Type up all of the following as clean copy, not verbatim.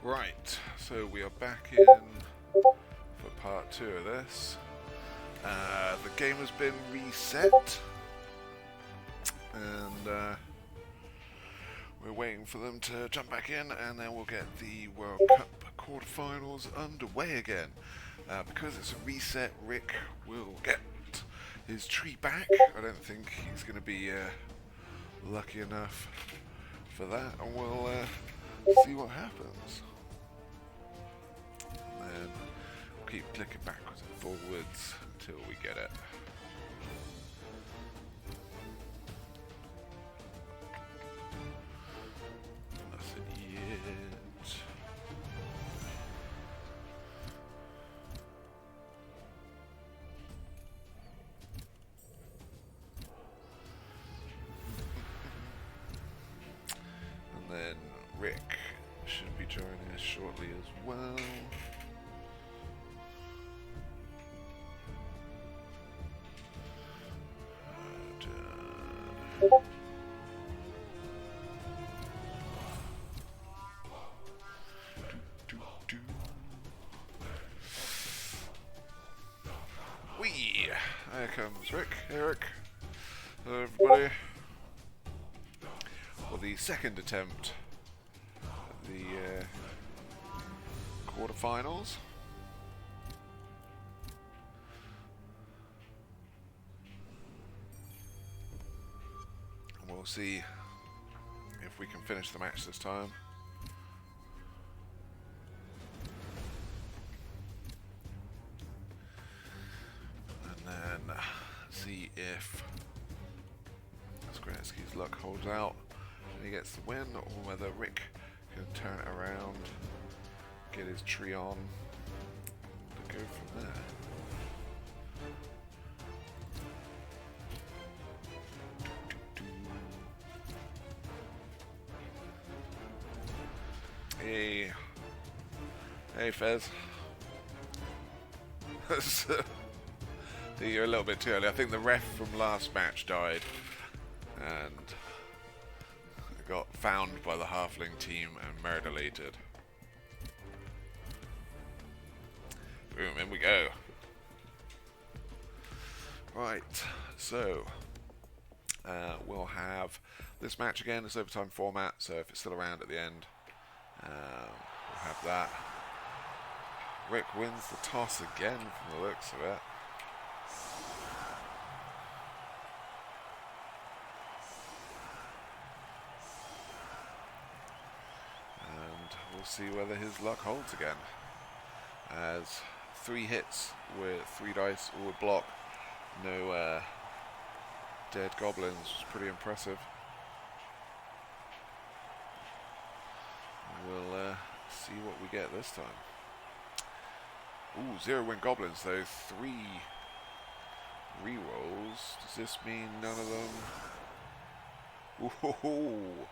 Right, so we are back in for part 2 of this. The game has been reset, and we're waiting for them to jump back in, and then we'll get the World Cup quarterfinals underway again. Because it's a reset, Rick will get his tree back. I don't think he's going to be lucky enough for that, and we'll see what happens. And then we'll keep clicking backwards and forwards until we get it. Nothing yet. And then Rick should be joining us shortly as well. Wee! There comes Rick. Hey Rick. Hello everybody. For the second attempt at the quarterfinals. And we'll see if we can finish the match this time. And then see if Skretsky's luck holds out and he gets the win, or whether Rick can turn it around, get his tree on, and go from there. Hey, hey Fez. You're a little bit too early. I think the ref from last match died and got found by the Halfling team and murder-lated. Boom, in we go. Right, so we'll have this match again. It's overtime format, so if it's still around at the end, we'll have that. Rick wins the toss again from the looks of it. We'll see whether his luck holds again. As 3 hits with 3 dice, all would block. No dead goblins, was pretty impressive. We'll see what we get this time. Ooh, 0-win goblins though, 3 rerolls. Does this mean none of them? Ooh.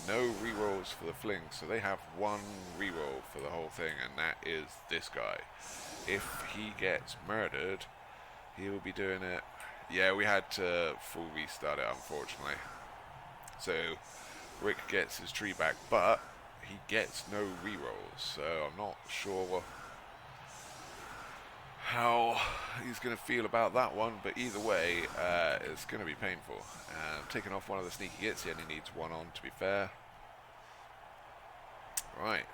No rerolls for the flings, so they have 1 reroll for the whole thing, and that is this guy. If he gets murdered, he will be doing it. Yeah, we had to full restart it, unfortunately. So Rick gets his tree back, but he gets no rerolls, so I'm not sure how he's going to feel about that one, but either way, it's going to be painful. Taking off one of the sneaky hits, he only needs 1 on, to be fair. Right.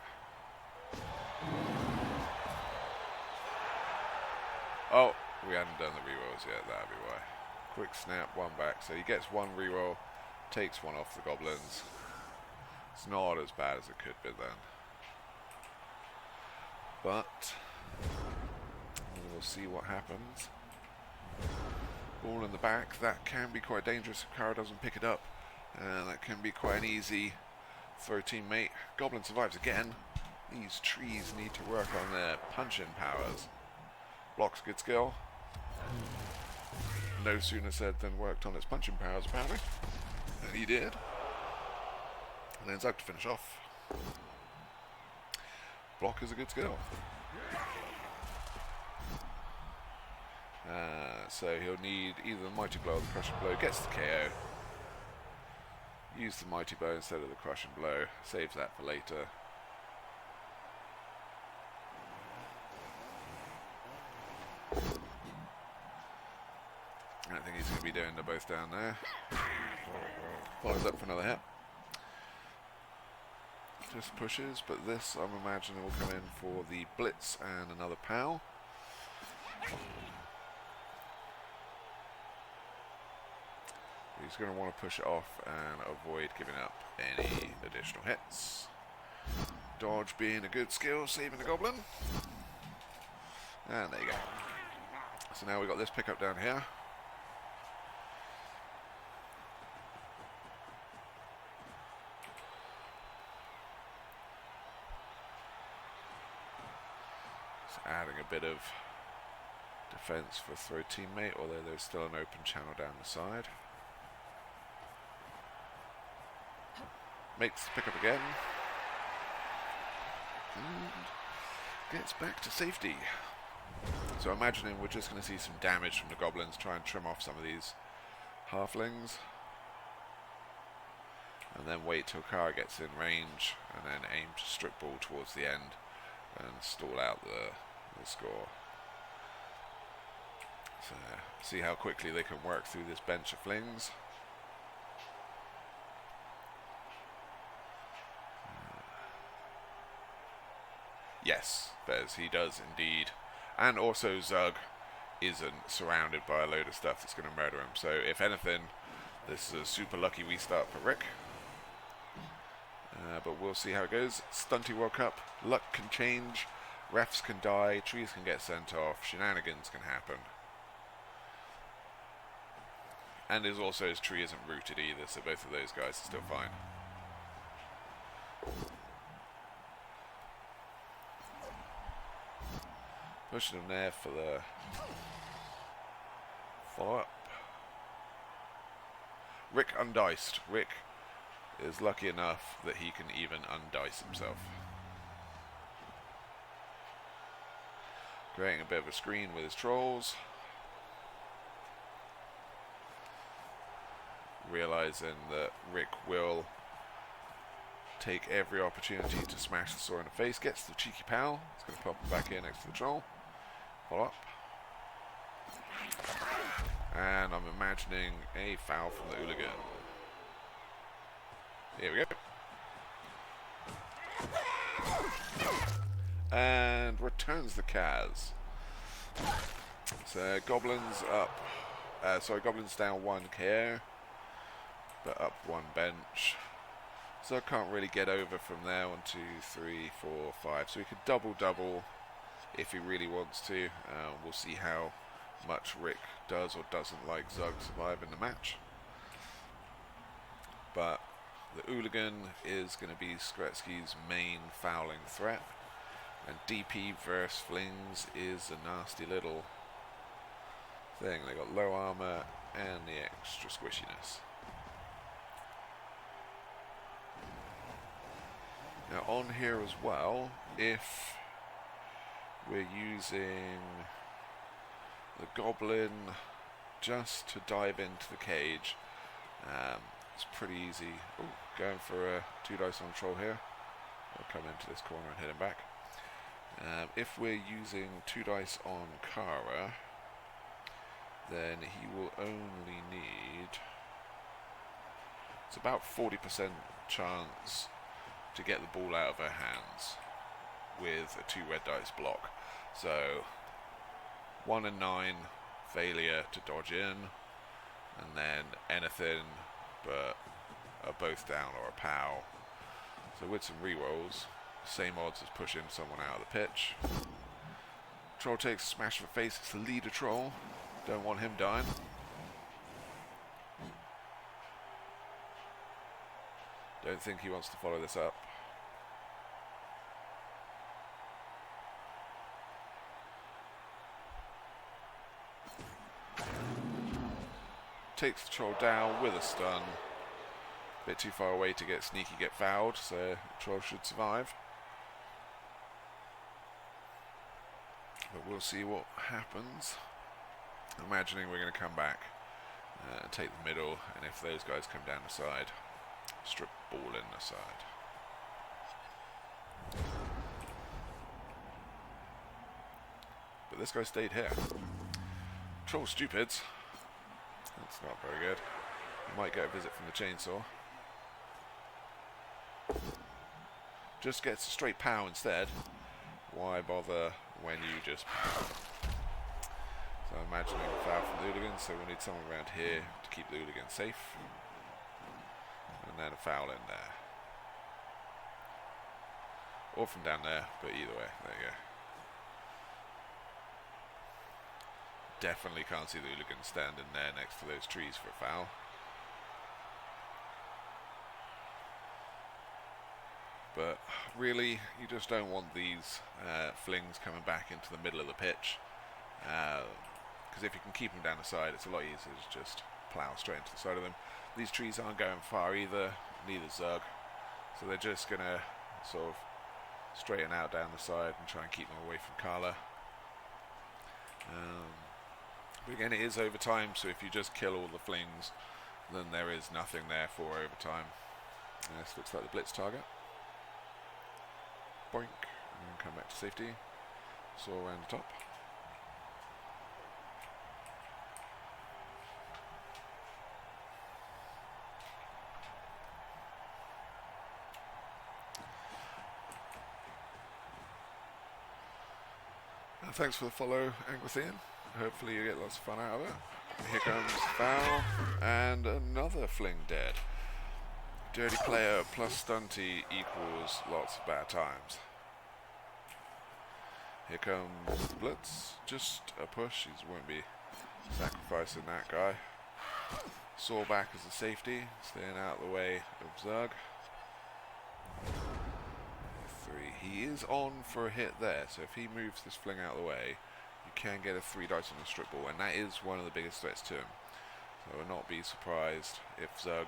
Oh, we hadn't done the rerolls yet, that'd be why. Quick snap, 1 back, so he gets 1 reroll, takes 1 off the goblins. It's not as bad as it could be then. But we'll see what happens. Ball in the back, that can be quite dangerous if Karla doesn't pick it up. And that can be quite an easy throw teammate. Goblin survives again. These trees need to work on their punch-in powers. Blocks good skill. No sooner said than worked on its punch-in powers apparently. And he did. And then Zug to finish off. Block is a good skill. So he'll need either the Mighty Blow or the Crushing Blow. Gets the KO. Use the Mighty Blow instead of the Crushing Blow. Saves that for later. both down there. Follows up for another hit. Just pushes, but this I'm imagining will come in for the blitz and another pow. He's going to want to push it off and avoid giving up any additional hits. Dodge being a good skill, saving the goblin. And there you go. So now we've got this pickup down here. Just adding a bit of defense for throw teammate, although there's still an open channel down the side. Makes the pickup again. And gets back to safety. So imagining we're just going to see some damage from the goblins, try and trim off some of these halflings. And then wait till Karla gets in range and then aim to strip ball towards the end and stall out the score. So see how quickly they can work through this bench of flings. Yes, Fez, he does indeed. And also Zug isn't surrounded by a load of stuff that's going to murder him. So if anything, this is a super lucky restart for Rick. But we'll see how it goes. Stunty World Cup, luck can change, refs can die, trees can get sent off, shenanigans can happen. And there's also his tree isn't rooted either, so both of those guys are still fine. Pushing him there for the follow-up. Rick undiced. Rick is lucky enough that he can even undice himself. Creating a bit of a screen with his trolls. Realizing that Rick will take every opportunity to smash the saw in the face. Gets the cheeky pal. It's going to pop him back in next to the troll. Follow up. And I'm imagining a foul from the hooligan. Here we go. And returns the Kaz. So Goblins up. Goblins down 1 care, but up 1 bench. So I can't really get over from there. 1, 2, 3, 4, 5. So he could double if he really wants to. We'll see how much Rick does or doesn't like Zug surviving the match. But the hooligan is going to be Skretsky's main fouling threat. And DP versus flings is a nasty little thing. They got low armor and the extra squishiness. Now on here as well, if we're using the goblin just to dive into the cage, it's pretty easy. Ooh, going for a 2 dice on troll here. I'll come into this corner and hit him back. If we're using 2 dice on Karla, then he will only need, it's about 40% chance to get the ball out of her hands with a 2 red dice block. So 1 and 9 failure to dodge in, and then anything but a both down or a pow. So with some rerolls, same odds as pushing someone out of the pitch. Troll takes a smash for face. It's the leader troll. Don't want him dying. Don't think he wants to follow this up. Takes the troll down with a stun. Bit too far away to get sneaky, get fouled, so the troll should survive. But we'll see what happens. Imagining we're going to come back and take the middle, and if those guys come down the side, strip ball in the side. But this guy stayed here. Troll stupids. That's not very good. Might get a visit from the chainsaw. Just gets a straight pow instead. Why bother when you just pow? So I'm imagining a foul from the hooligans, so we'll need someone around here to keep the hooligans safe. And then a foul in there. Or from down there, but either way, there you go. Definitely can't see the hooligans standing there next to those trees for a foul. But really, you just don't want these flings coming back into the middle of the pitch. Because if you can keep them down the side, it's a lot easier to just plough straight into the side of them. These trees aren't going far either, neither Zug. So they're just going to sort of straighten out down the side and try and keep them away from Karla. But again, it is overtime, so if you just kill all the flings, then there is nothing there for overtime. This looks like the blitz target. Boink, and come back to safety. Saw around the top. And thanks for the follow, Anglican. Hopefully you get lots of fun out of it. Here comes foul, and another fling dead. Dirty player plus Stunty equals lots of bad times. Here comes Blitz. Just a push. He won't be sacrificing that guy. Saw back as a safety, staying out of the way of Zug. 3. He is on for a hit there, so if he moves this fling out of the way, you can get a 3 dice on the strip ball, and that is one of the biggest threats to him. So I would not be surprised if Zug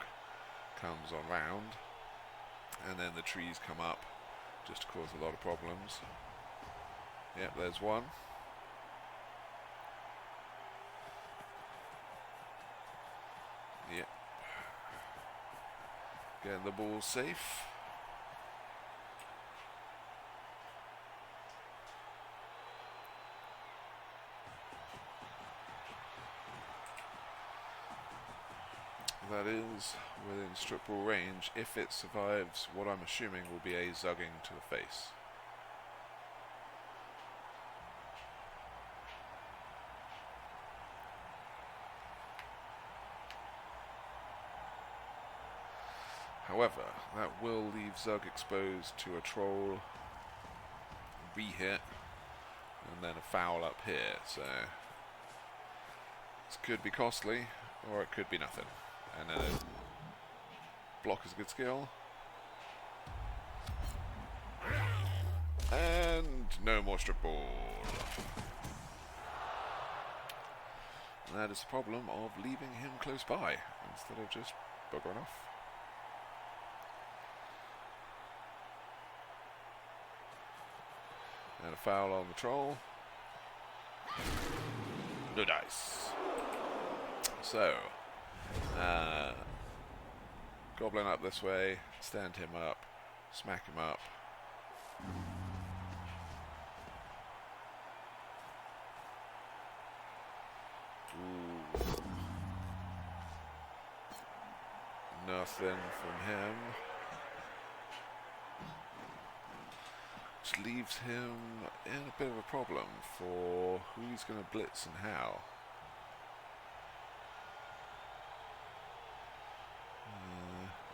comes on round and then the trees come up just to cause a lot of problems. Yep, there's one. Yep. Getting the ball safe. That is within strip ball range if it survives what I'm assuming will be a zugging to the face. However, that will leave Zug exposed to a troll, re-hit, and then a foul up here, so this could be costly, or it could be nothing. And then a block is a good skill. And no more strip ball. And that is the problem of leaving him close by instead of just buggering off. And a foul on the troll. No dice. So, Goblin up this way, stand him up, smack him up. Ooh. Nothing from him. Which leaves him in a bit of a problem for who he's going to blitz and how.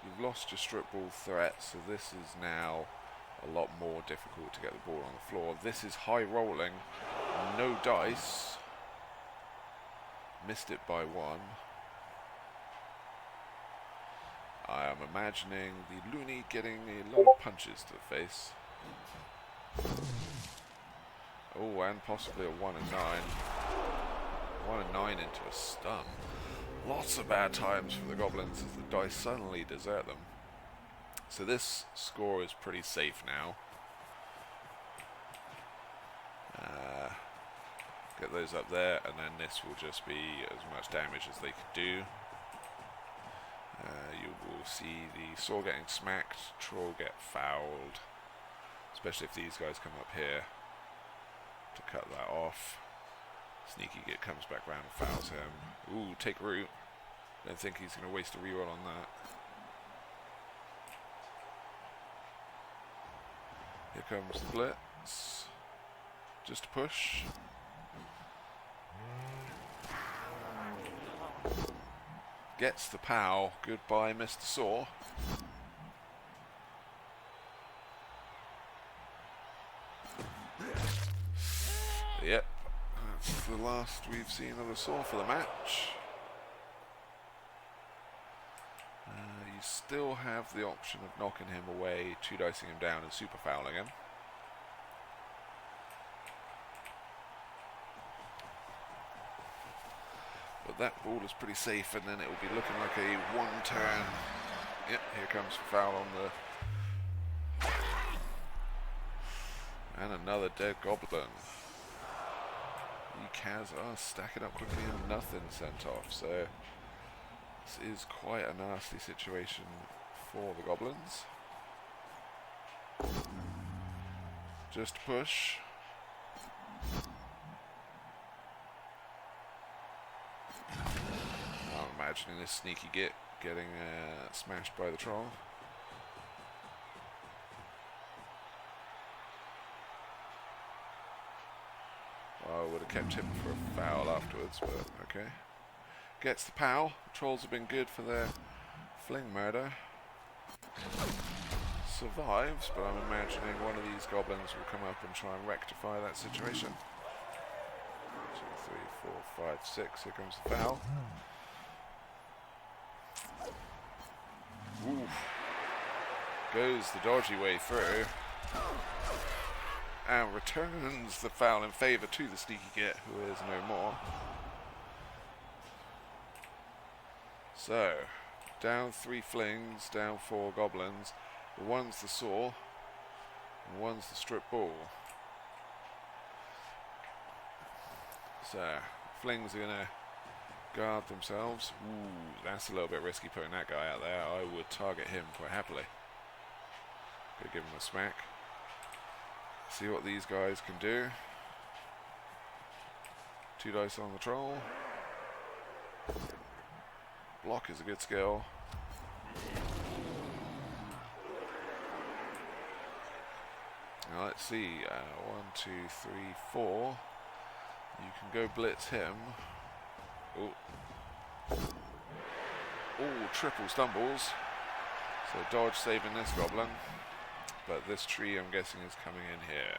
You've lost your strip ball threat, so this is now a lot more difficult to get the ball on the floor. This is high rolling, no dice. Missed it by 1. I am imagining the loony getting a lot of punches to the face. Oh, and possibly a 1 and 9. 1 and 9 into a stun. Lots of bad times for the Goblins as the dice suddenly desert them. So this score is pretty safe now. Get those up there, and then this will just be as much damage as they could do. You will see the saw getting smacked, troll get fouled, especially if these guys come up here to cut that off. Sneaky Git comes back round and fouls him. Ooh, take root. Don't think he's going to waste a reroll on that. Here comes the blitz. Just a push. Gets the POW. Goodbye, Mr. Saw. Yep, that's the last we've seen of the Saw for the match. You still have the option of knocking him away, 2-dicing him down and super fouling him. But that ball is pretty safe, and then it will be looking like a one-turn. Yep, here comes the foul on the... And another dead Goblin. The Kaz are stacking up quickly and nothing sent off, so this is quite a nasty situation for the Goblins. Just push. I'm imagining this sneaky getting smashed by the troll. I would have kept him for a foul afterwards, but okay. Gets the POW. The trolls have been good for their fling murder. Survives, but I'm imagining one of these goblins will come up and try and rectify that situation. 2, 3, 4, 5, 6. Here comes the foul. Oof. Goes the dodgy way through. And returns the foul in favour to the sneaky git, who is no more. So, down 3 flings, down 4 goblins. One's the saw, and one's the strip ball. So, flings are going to guard themselves. Ooh, that's a little bit risky putting that guy out there. I would target him quite happily. Go give him a smack. See what these guys can do. 2 dice on the troll. Block is a good skill. Now let's see. 1, 2, 3, 4. You can go blitz him. Oh. Oh, triple stumbles. So dodge saving this goblin. But this tree, I'm guessing, is coming in here.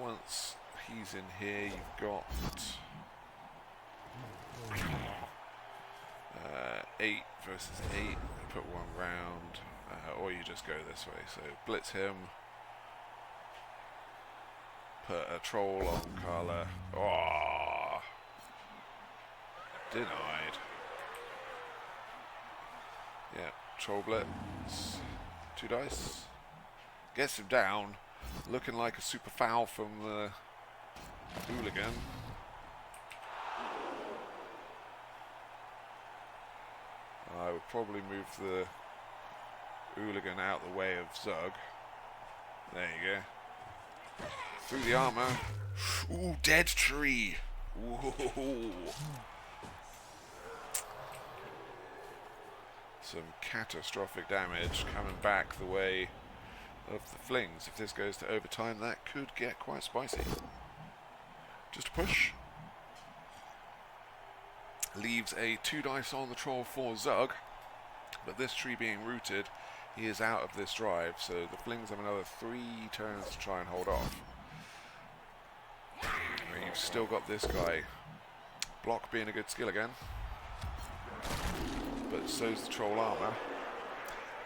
Once he's in here, you've got 8 versus 8. Put one round, or you just go this way. So blitz him. Put a troll on Karla. Oh, denied. Yeah, troll blitz. 2 dice. Gets him down. Looking like a super foul from the hooligan. I would probably move the hooligan out the way of Zug. There you go. Through the armor. Ooh, dead tree. Ooh. Some catastrophic damage coming back the way of the flings. If this goes to overtime, that could get quite spicy. Just a push. Leaves a 2 dice on the troll for Zug, but this tree being rooted, he is out of this drive, so the flings have another 3 turns to try and hold off. And you've still got this guy. Block being a good skill again, but so's the troll armor.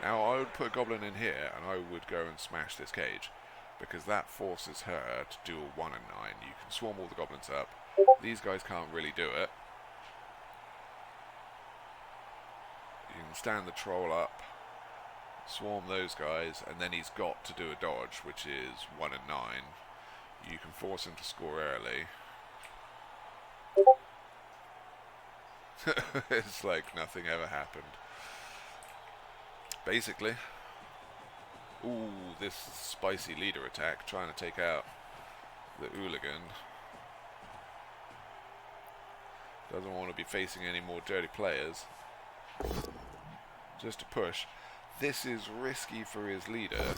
Now I would put a goblin in here and I would go and smash this cage, because that forces her to do a 1 and 9. You can swarm all the goblins up. These guys can't really do it. You can stand the troll up, swarm those guys, and then he's got to do a dodge, which is 1 and 9. You can force him to score early. It's like nothing ever happened. Basically. Ooh, this spicy leader attack, trying to take out the hooligan. Doesn't want to be facing any more dirty players. Just to push. This is risky for his leader,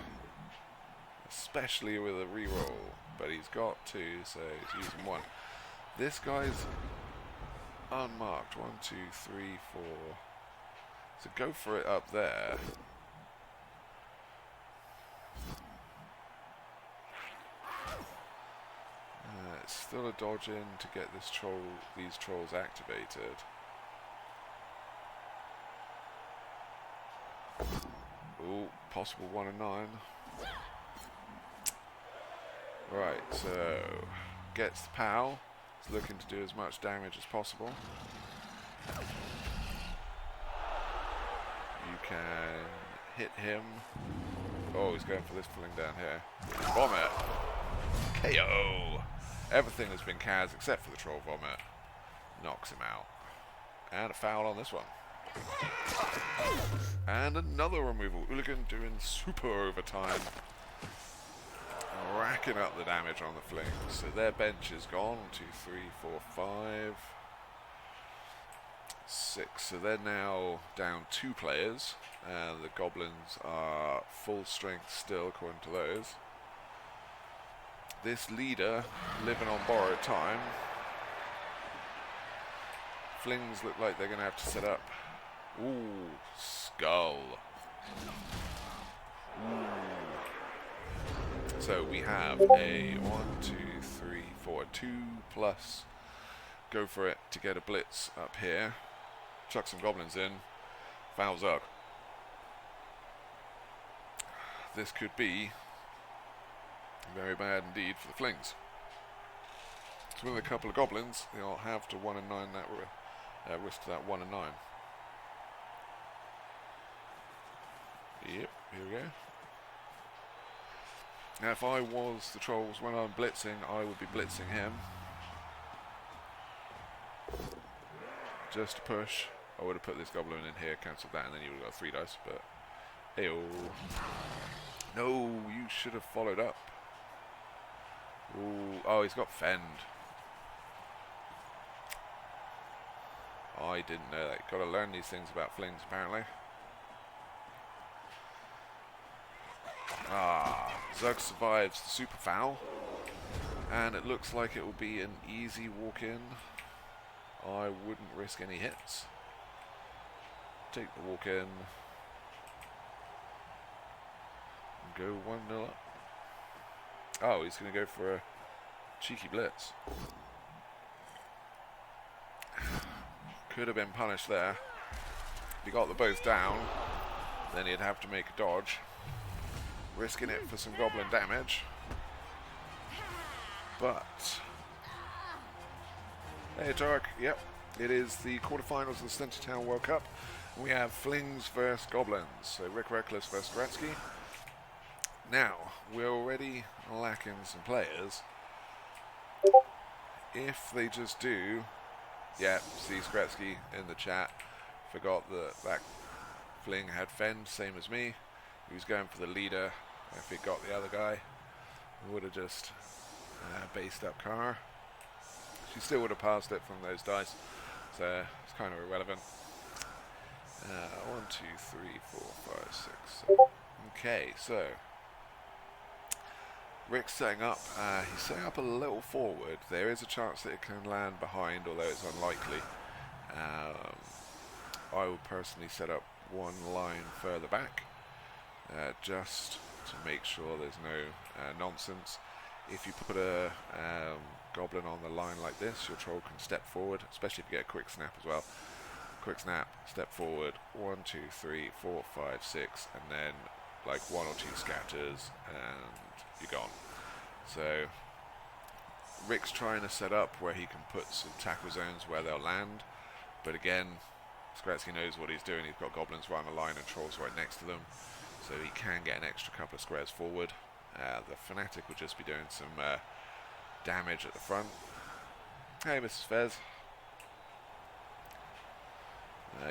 especially with a reroll. But he's got two, so he's using one. This guy's unmarked. 1, 2, 3, 4. So go for it up there. It's still a dodge in to get this these trolls activated. Ooh, possible 1 and 9. Right, so gets the POW. He's looking to do as much damage as possible. You can hit him. Oh, he's going for this fling down here. Vomit. KO. Everything has been Kaz except for the troll vomit. Knocks him out. And a foul on this one. And another removal. Hooligan doing super overtime. Racking up the damage on the flings. So their bench is gone. 2, 3, 4, 5, 6. So they're now down 2 players. And the goblins are full strength still, according to those. This leader living on borrowed time. Flings look like they're going to have to set up. Ooh, skull. Ooh. So we have a 1, 2, 3, 4, 2 plus. Go for it to get a blitz up here. Chuck some goblins in. Foul Zug. This could be very bad indeed for the flings. So with a couple of goblins, they'll have to 1 and 9 that risk that 1 and 9. Yep, here we go. Now if I was the trolls when I'm blitzing, I would be blitzing him. Just to push. I would have put this goblin in here, cancelled that, and then you would have got 3 dice, but heyo. No, you should have followed up. Ooh, oh, he's got fend. I didn't know that. Got to learn these things about flings, apparently. Ah, Zug survives the super foul, and it looks like it will be an easy walk-in. I wouldn't risk any hits. Take the walk-in. And go 1-0 up. Oh, he's going to go for a cheeky blitz. Could have been punished there. If he got the both down, then he'd have to make a dodge. Risking it for some goblin damage. But hey, Tark, yep, it is the quarterfinals of the Stunty Town World Cup. We have Flings versus Goblins. So Rick Reckless versus Gretzky. Now, we're already lacking some players. If they just do, yeah, see Gretzky in the chat, forgot that Fling had fend, same as me. He was going for the leader. If he got the other guy, he would have just based up Karla. She still would have passed it from those dice, so it's kind of irrelevant. 1, 2, 3, 4, 5, 6, 7. Okay, so Rick's setting up. He's setting up a little forward. There is a chance that it can land behind, although it's unlikely. I would personally set up one line further back, just to make sure there's no nonsense. If you put a goblin on the line like this, your troll can step forward, especially if you get a quick snap as well. Quick snap, step forward, 1, 2, 3, 4, 5, 6, and then like 1 or 2 scatters, and you're gone. So Rick's trying to set up where he can put some tackle zones where they'll land, but again, Gretzky knows what he's doing. He's got goblins right on the line and trolls right next to them, so he can get an extra couple of squares forward. The Fanatic will just be doing some damage at the front. Hey, Mrs. Fez.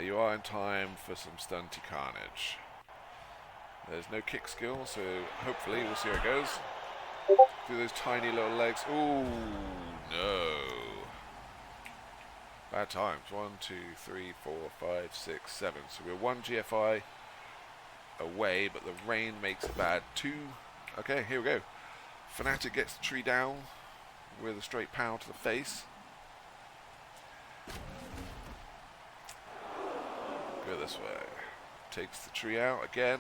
You are in time for some stunty carnage. There's no kick skill, so hopefully we'll see how it goes. Through those tiny little legs. Ooh, no. Bad times. 1, 2, 3, 4, 5, 6, 7. So we're 1 GFI away, but the rain makes it bad. 2. Okay, here we go. Fanatic gets the tree down with a straight pow to the face. Go this way. Takes the tree out again.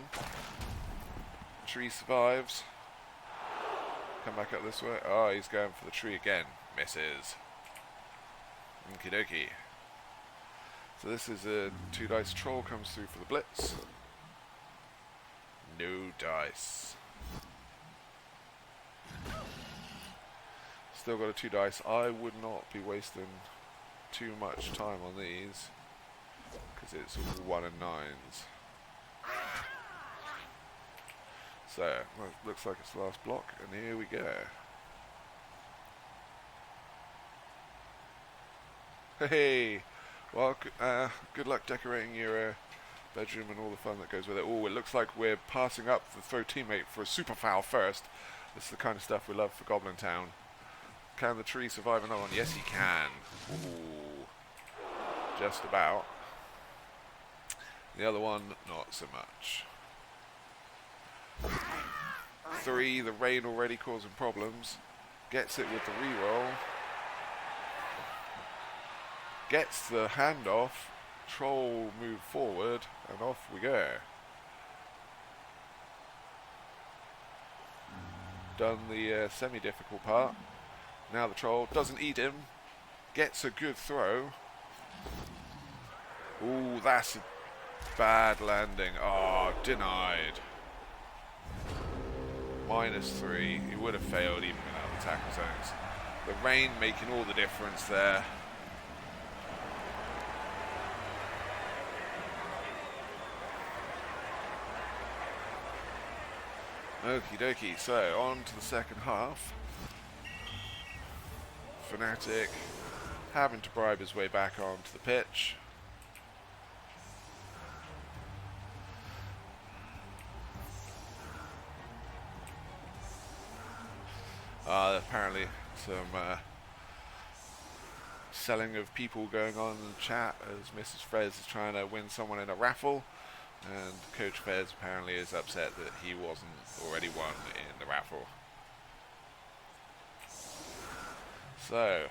Tree survives. Come back up this way. Oh, he's going for the tree again. Misses. Okie dokie. So this is a 2 dice troll, comes through for the blitz. No dice. Still got a 2 dice. I would not be wasting too much time on these because it's all 1 and 9s. So, well, looks like it's the last block, and here we go. Hey! Well, good luck decorating your bedroom and all the fun that goes with it. Oh, it looks like we're passing up the throw teammate for a super foul first. This is the kind of stuff we love for Goblin Town. Can the tree survive another one? Yes, he can. Ooh. Just about. The other one, not so much. 3, the rain already causing problems. Gets it with the reroll. Gets the handoff. Troll move forward, and off we go. Done the semi-difficult part. Now the troll doesn't eat him. Gets a good throw. Ooh, that's a bad landing. Oh, denied. -3. He would have failed even without the tackle zones. The rain making all the difference there. Okie dokie, so on to the second half. Fanatic having to bribe his way back onto the pitch. Apparently some selling of people going on in the chat as Mrs. Fez is trying to win someone in a raffle, and Coach Fez apparently is upset that he wasn't already won in the raffle. So,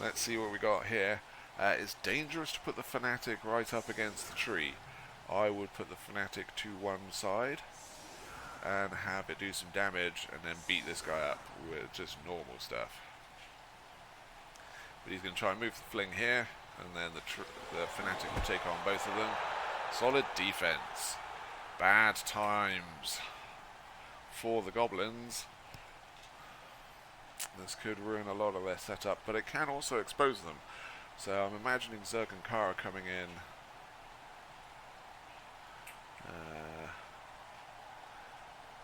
let's see what we got here. It's dangerous to put the Fanatic right up against the tree. I would put the Fanatic to one side and have it do some damage and then beat this guy up with just normal stuff. But he's going to try and move the Fling here, and then the Fanatic will take on both of them. Solid defense. Bad times for the Goblins. This could ruin a lot of their setup, but it can also expose them. So I'm imagining Zug and Karla coming in.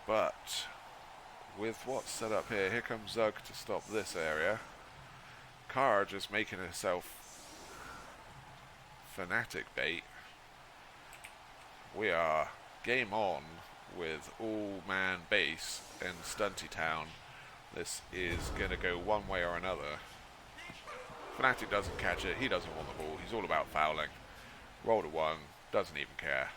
But with what's set up here comes Zug to stop this area. Karla just making herself Fanatic bait. We are game on with all-man base in Stunty Town. This is going to go one way or another. Fanatic doesn't catch it. He doesn't want the ball. He's all about fouling. Rolled a 1. Doesn't even care.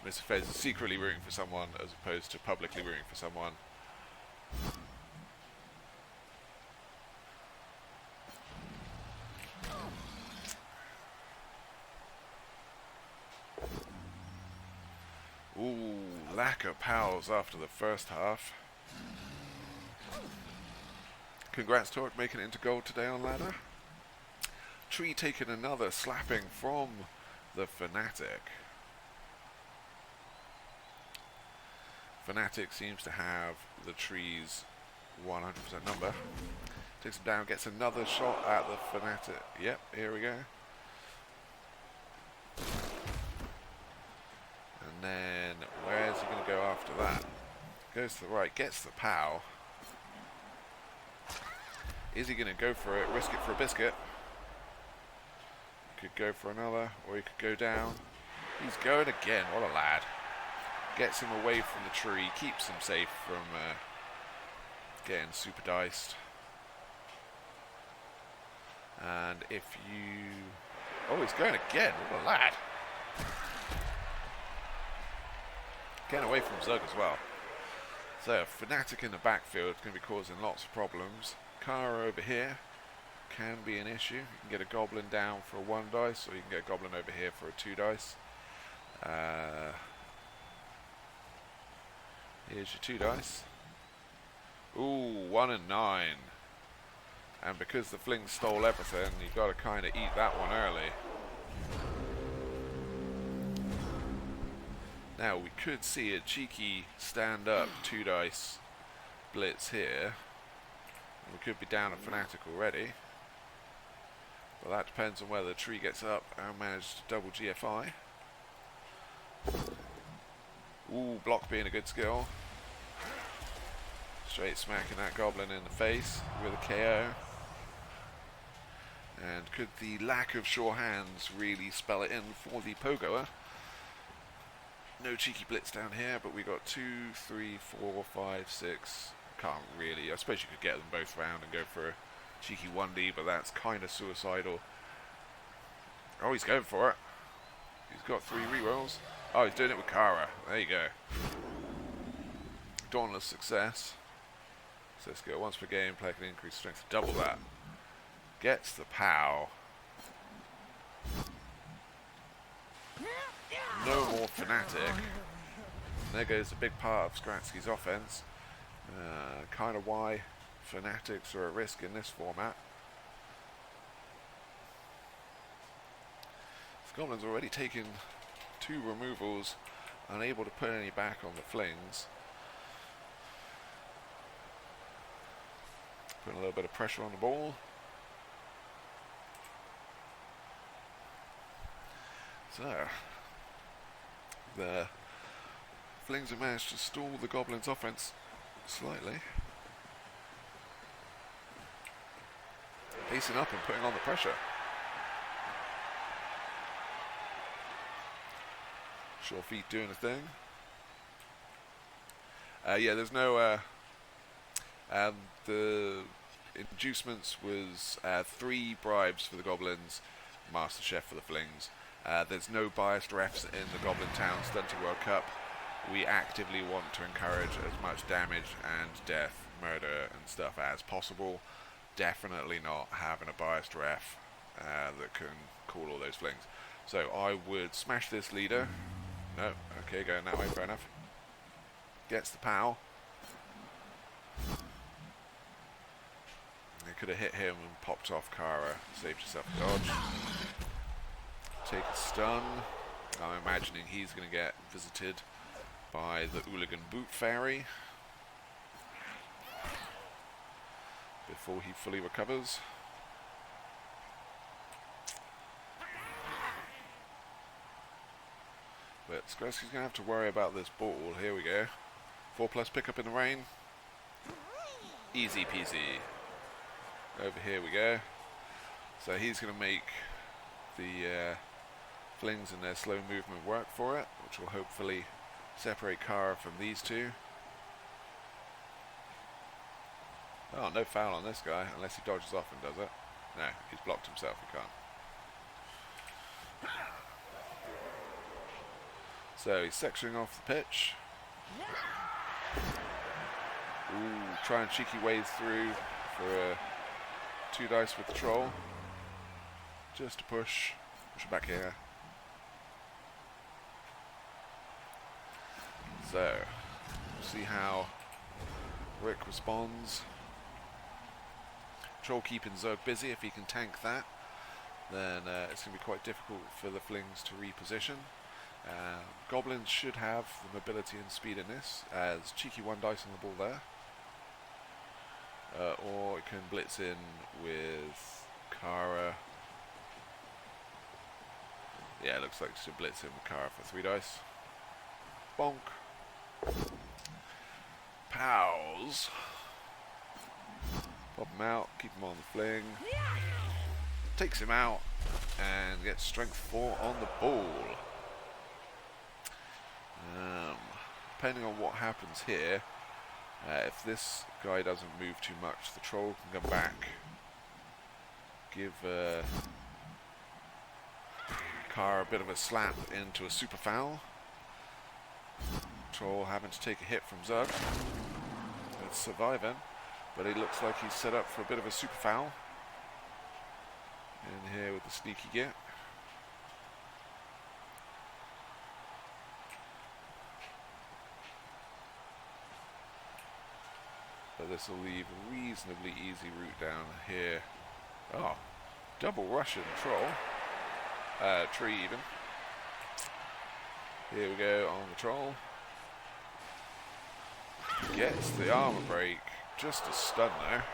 Mr. Fez is secretly rooting for someone as opposed to publicly rooting for someone. Ooh, lack of pals after the first half. Congrats, Torque, making it into gold today on ladder. Tree taking another slapping from the Fanatic. Fanatic seems to have the tree's 100% number. Takes him down, gets another shot at the Fanatic. Yep, here we go. And then, where is he going to go after that? Goes to the right, gets the POW. Is he going to go for it, risk it for a biscuit? He could go for another, or he could go down. He's going again, what a lad. Gets him away from the tree, keeps him safe from getting super diced. And if you... Oh, he's going again. What a lad. Getting away from Zug as well. So, Fanatic in the backfield is going to be causing lots of problems. Karla over here can be an issue. You can get a Goblin down for a 1 dice, or you can get a Goblin over here for a 2 dice. Here's your 2 dice. Ooh, 1 and 9. And because the Fling stole everything, you've got to kind of eat that one early. Now, we could see a cheeky stand-up 2 dice blitz here. We could be down a Fanatic already. But that depends on whether the tree gets up and manages to double GFI. Ooh, block being a good skill. Straight smacking that Goblin in the face with a KO. And could the lack of sure hands really spell it in for the Pogoer? No cheeky blitz down here, but we got 2, 3, 4, 5, 6. Can't really. I suppose you could get them both round and go for a cheeky 1D, but that's kind of suicidal. Oh, he's going for it. He's got 3 rerolls. Oh, he's doing it with Karla. There you go. Dauntless success. So skill once per game, player can increase strength to double that. Gets the POW. No more Fanatic. There goes a big part of Skratsky's offense. Kind of why Fanatics are at risk in this format. The Goblins already taken 2 removals, unable to put any back on the Flings. Putting a little bit of pressure on the ball. So, the Flings have managed to stall the Goblins' offense slightly. Pacing up and putting on the pressure. Sure feet doing a thing. Yeah, there's no... the inducements was 3 bribes for the Goblins, Master Chef for the Flings. There's no biased refs in the Goblin Town Stunty World Cup. We actively want to encourage as much damage and death, murder and stuff as possible. Definitely not having a biased ref that can call all those Flings. So I would smash this leader. No, okay, going that way, fair enough. Gets the POW. They could have hit him and popped off Karla, saved yourself a dodge. Take a stun. I'm imagining he's going to get visited by the Hooligan Boot Fairy before he fully recovers. But Skratsky's going to have to worry about this ball. Here we go. 4+ pickup in the rain. Easy peasy. Over here we go. So he's going to make the Flings and their slow movement work for it, which will hopefully separate Karla from these 2. Oh, no foul on this guy, unless he dodges off and does it. No, he's blocked himself, he can't. So he's sectioning off the pitch. Ooh, trying cheeky ways through for a 2 dice with the troll. Just to push it back here. So, see how Rick responds. Troll keeping Zug busy. If he can tank that, then it's going to be quite difficult for the Flings to reposition. Goblins should have the mobility and speed in this, as cheeky 1 dice on the ball there. Or it can blitz in with Karla. Yeah, it looks like it should blitz in with Karla for 3 dice. Bonk. Pows. Pop him out, keep him on the Fling. Takes him out and gets strength 4 on the ball. Depending on what happens here, if this guy doesn't move too much, the troll can come back give Karla a bit of a slap into a super foul. Troll having to take a hit from Zug. It's surviving, but he looks like he's set up for a bit of a super foul. In here with the sneaky git. But this will leave a reasonably easy route down here. Oh, double Russian troll. Tree even. Here we go on the troll. Gets the armor break. Just a stun there.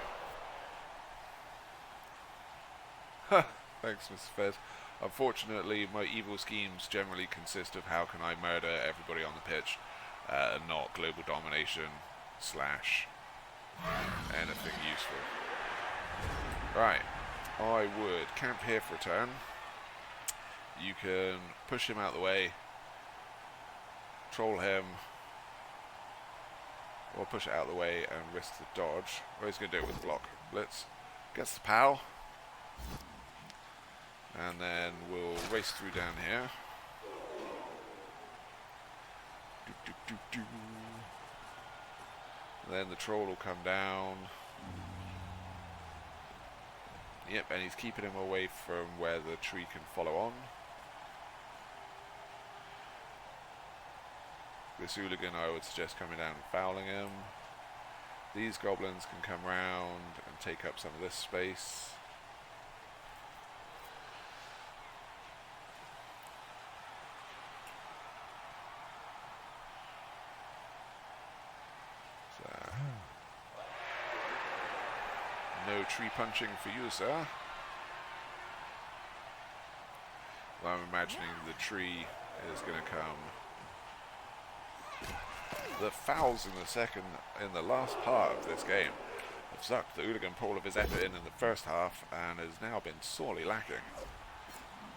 Ha! Thanks, Mr. Fez. Unfortunately, my evil schemes generally consist of how can I murder everybody on the pitch, not global domination / anything useful. Right. I would camp here for a turn. You can push him out of the way, troll him, or push it out of the way and risk the dodge. Or he's going to do it with block. Blitz. Gets the POW. And then we'll race through down here. Then the troll will come down. Yep, and he's keeping him away from where the tree can follow on. This hooligan, I would suggest coming down and fouling him. These goblins can come round and take up some of this space. So, no tree punching for you, sir. Well, I'm imagining the tree is going to come. The fouls in the last part of this game have sucked the hooligan all of his effort in the first half and has now been sorely lacking.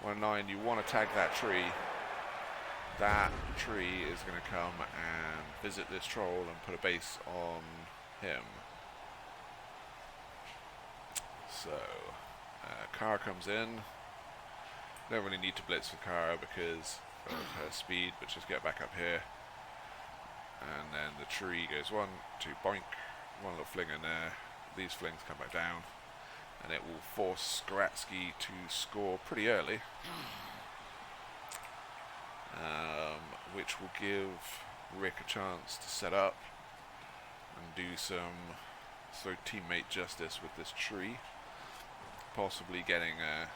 1-9, you want to tag that tree. That tree is going to come and visit this troll and put a base on him. So, Karla comes in. Don't really need to blitz with Karla because of her speed, but just get back up here. And then the tree goes 1, 2, boink, one little fling in there. These flings come back down, and it will force Skaratsky to score pretty early, which will give Rick a chance to set up and do some teammate justice with this tree, possibly getting a.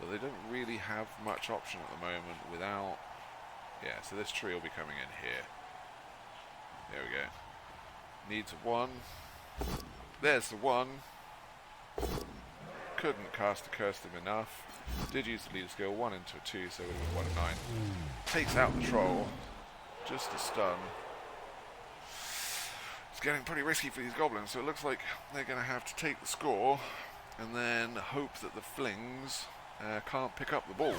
But they don't really have much option at the moment without. Yeah, so this tree will be coming in here. There we go. Needs a 1. There's the 1. Couldn't cast a curse him enough. Did use the leader skill 1 into a 2, so it would have been 1 and 9. Takes out the troll. Just a stun. It's getting pretty risky for these goblins, so it looks like they're going to have to take the score and then hope that the flings can't pick up the ball.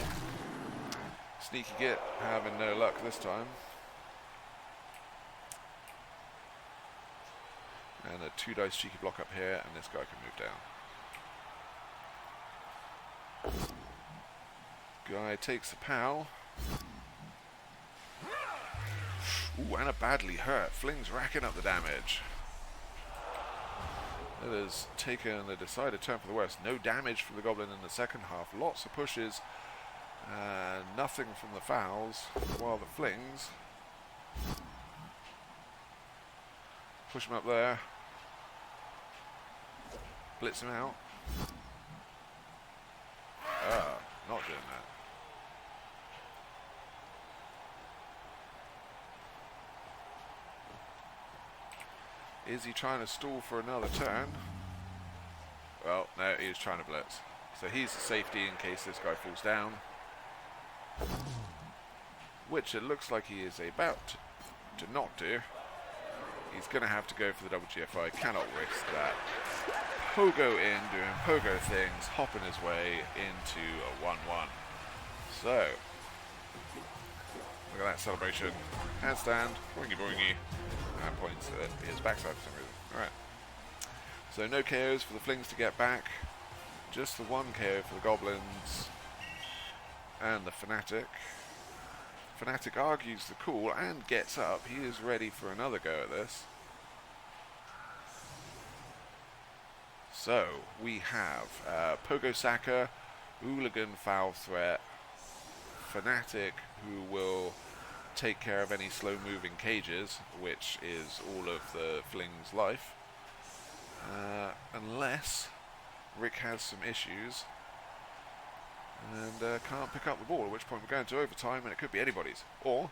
Sneaky git having no luck this time. And a 2 dice cheeky block up here, and this guy can move down. Guy takes the POW. Ooh, and a badly hurt. Fling's racking up the damage. It has taken the decided turn for the worst. No damage from the goblin in the second half. Lots of pushes. Nothing from the fouls. While the flings push him up there. Blitz him out. Not doing that. Is he trying to stall for another turn? Well, no, he's trying to blitz. So he's the safety in case this guy falls down. Which it looks like he is about to not do. He's going to have to go for the double GFI. Cannot risk that. Pogo in, doing pogo things, hopping his way into a 1-1. So, look at that celebration. Handstand, boingy boingy. And points at his backside for some reason. Alright. So no KOs for the Flings to get back. Just the one KO for the Goblins and the Fanatic. Fanatic argues the call and gets up. He is ready for another go at this. So we have Pogo Saka, Hooligan Foul Threat, Fanatic, who will take care of any slow moving cages, which is all of the Fling's life. Unless Rick has some issues and can't pick up the ball, at which point we're going to overtime and it could be anybody's. Or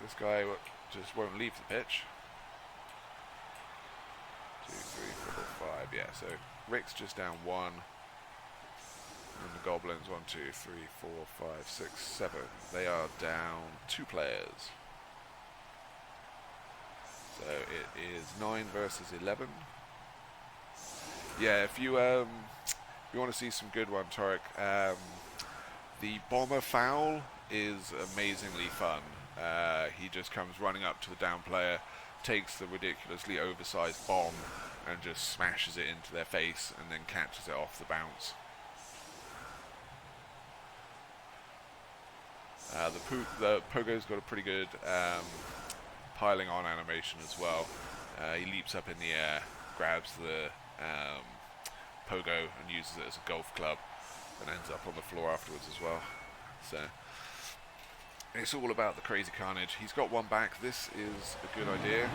this guy just won't leave the pitch. 2, 3, 4, 5, yeah, so Rick's just down 1. And the Goblins, 1, 2, 3, 4, 5, 6, 7. They are down 2 players. So it is 9 versus 11. Yeah, if you want to see some good one, Torek, the bomber foul is amazingly fun. He just comes running up to the down player, takes the ridiculously oversized bomb and just smashes it into their face and then catches it off the bounce. The Pogo's got a pretty good piling on animation as well. He leaps up in the air, grabs the Pogo and uses it as a golf club and ends up on the floor afterwards as well. So it's all about the crazy carnage. He's got one back. This is a good idea.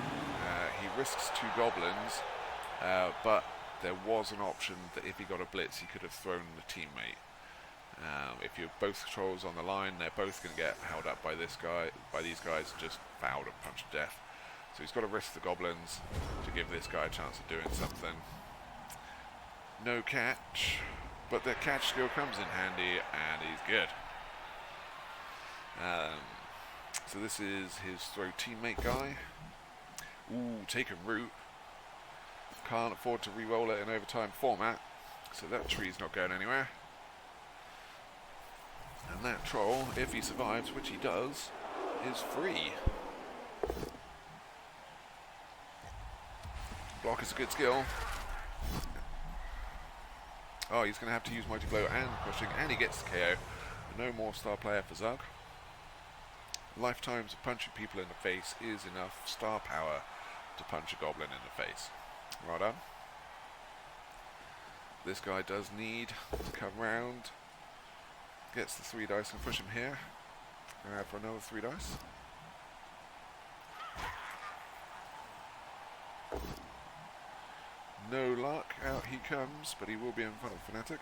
He risks 2 Goblins, but there was an option that if he got a blitz he could have thrown the teammate. If you're both trolls on the line, they're both going to get held up by these guys, just fouled and punched to death. So he's got to risk the Goblins to give this guy a chance of doing something. No catch, but the catch skill comes in handy and he's good. So this is his throw teammate guy. Ooh, taken root. Can't afford to re-roll it in overtime format, so that tree's not going anywhere. And that troll, if he survives, which he does, is free. Block is a good skill. Oh, he's going to have to use Mighty Blow and pushing, and he gets the KO. No more star player for Zug. Lifetimes of punching people in the face is enough star power to punch a Goblin in the face. Well done. This guy does need to come round. Gets the 3 dice and push him here for another 3 dice. No luck, out he comes, but he will be in front of Fanatic.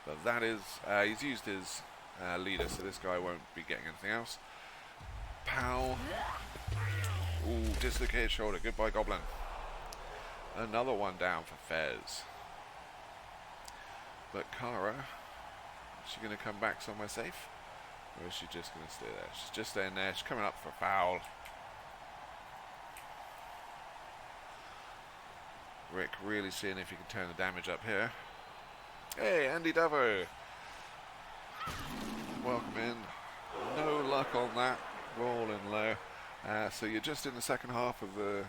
But that is, he's used his leader, so this guy won't be getting anything else. Pow. Ooh, dislocated shoulder, goodbye Goblin. Another one down for Fez. But Kara, is she going to come back somewhere safe? Or is she just going to stay there? She's just staying there. She's coming up for a foul. Rick really seeing if he can turn the damage up here. Hey, Andy Davo. Welcome in. No luck on that. Rolling low. So you're just in the second half of the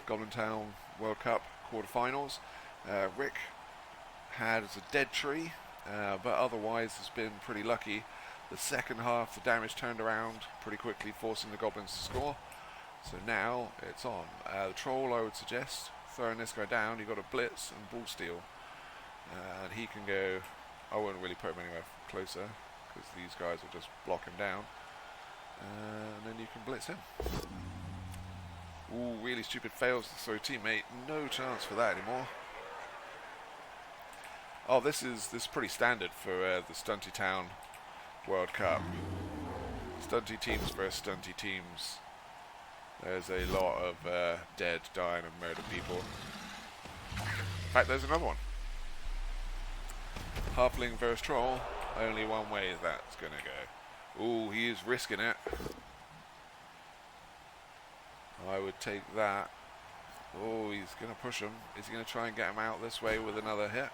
Goblin Town World Cup quarterfinals. Rick had a dead tree, but otherwise has been pretty lucky. The second half, the damage turned around pretty quickly, forcing the Goblins to score. So now it's on. The troll, I would suggest, throwing this guy down. You've got a blitz and ball steal, and he can go. I wouldn't really put him anywhere closer because these guys will just block him down, and then you can blitz him. Ooh, really stupid fails to throw teammate. No chance for that anymore. Oh, this is pretty standard for the Stunty Town World Cup. Stunty teams versus Stunty teams. There's a lot of dead, dying and murdered people. In fact, there's another one. Halfling versus Troll. Only one way that's going to go. Ooh, he is risking it. I would take that. Oh, he's going to push him. Is he going to try and get him out this way with another hit?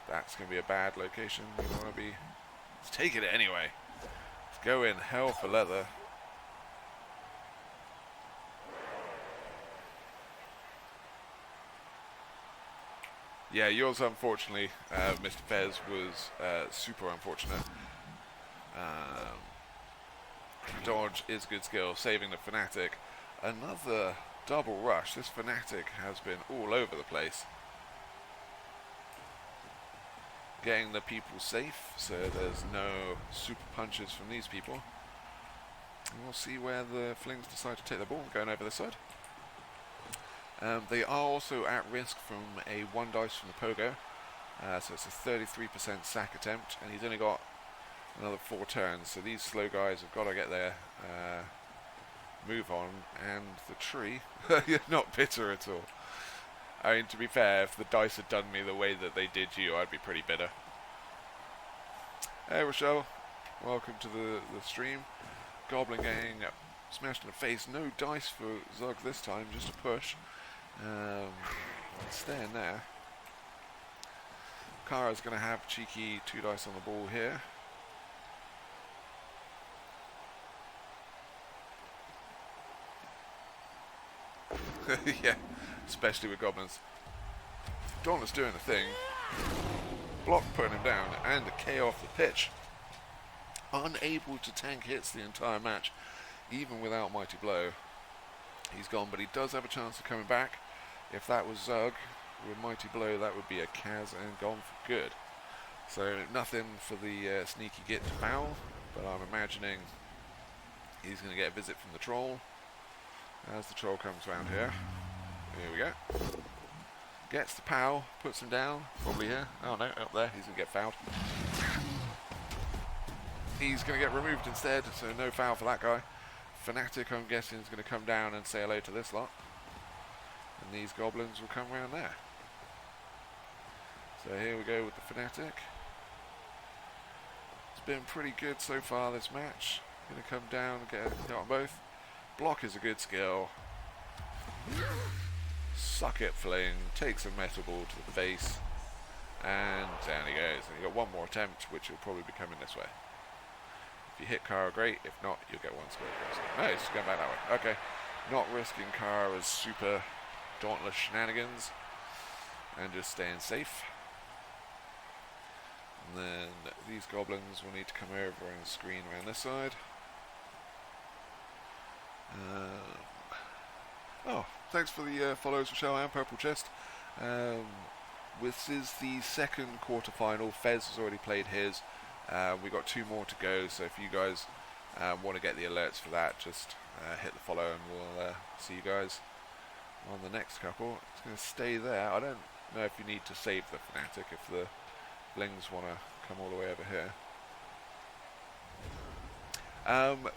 That's going to be a bad location. We want to be... Let's take it anyway. Let's go in hell for leather. Yeah, yours unfortunately, Mr. Fez, was super unfortunate. Um, dodge is good skill, saving the Fanatic. Another double rush. This Fanatic has been all over the place. Getting the people safe, so there's no super punches from these people. And we'll see where the Flings decide to take the ball, going over this side. They are also at risk from a 1 dice from the Pogo, so it's a 33% sack attempt, and he's only got another 4 turns, so these slow guys have got to get their move on, and the tree, you're not bitter at all. I mean, to be fair, if the dice had done me the way that they did you, I'd be pretty bitter. Hey Rochelle, welcome to the stream. Goblin getting smashed in the face, no dice for Zug this time, just a push. Staying there. Kara's going to have cheeky 2 dice on the ball here. Yeah, especially with Goblins. Dauntless doing a thing. Block putting him down, and a KO off the pitch. Unable to tank hits the entire match, even without Mighty Blow. He's gone, but he does have a chance of coming back. If that was Zug with Mighty Blow, that would be a Kaz and gone for good. So nothing for the sneaky git to foul, but I'm imagining he's going to get a visit from the troll. As the troll comes around here. Here we go. Gets the POW, puts him down, probably here. Oh no, up there, he's going to get fouled. He's going to get removed instead, so no foul for that guy. Fanatic, I'm guessing, is going to come down and say hello to this lot. And these Goblins will come around there. So here we go with the Fanatic. It's been pretty good so far this match. Going to come down and get a hit on both. Block is a good skill. Suck it, Fling. Takes a metal ball to the face. And down he goes. And you got one more attempt, which will probably be coming this way. If you hit Kara, great. If not, you'll get one square. No, he's going back that way. Okay. Not risking Kara's super dauntless shenanigans. And just staying safe. And then these Goblins will need to come over and screen around this side. Oh, thanks for the follows, Rochelle and Purple Chest. This is the second quarterfinal. Fez has already played his. We've got 2 more to go, so if you guys want to get the alerts for that, just hit the follow and we'll see you guys on the next couple. It's going to stay there. I don't know if you need to save the Fanatic if the Flings want to come all the way over here.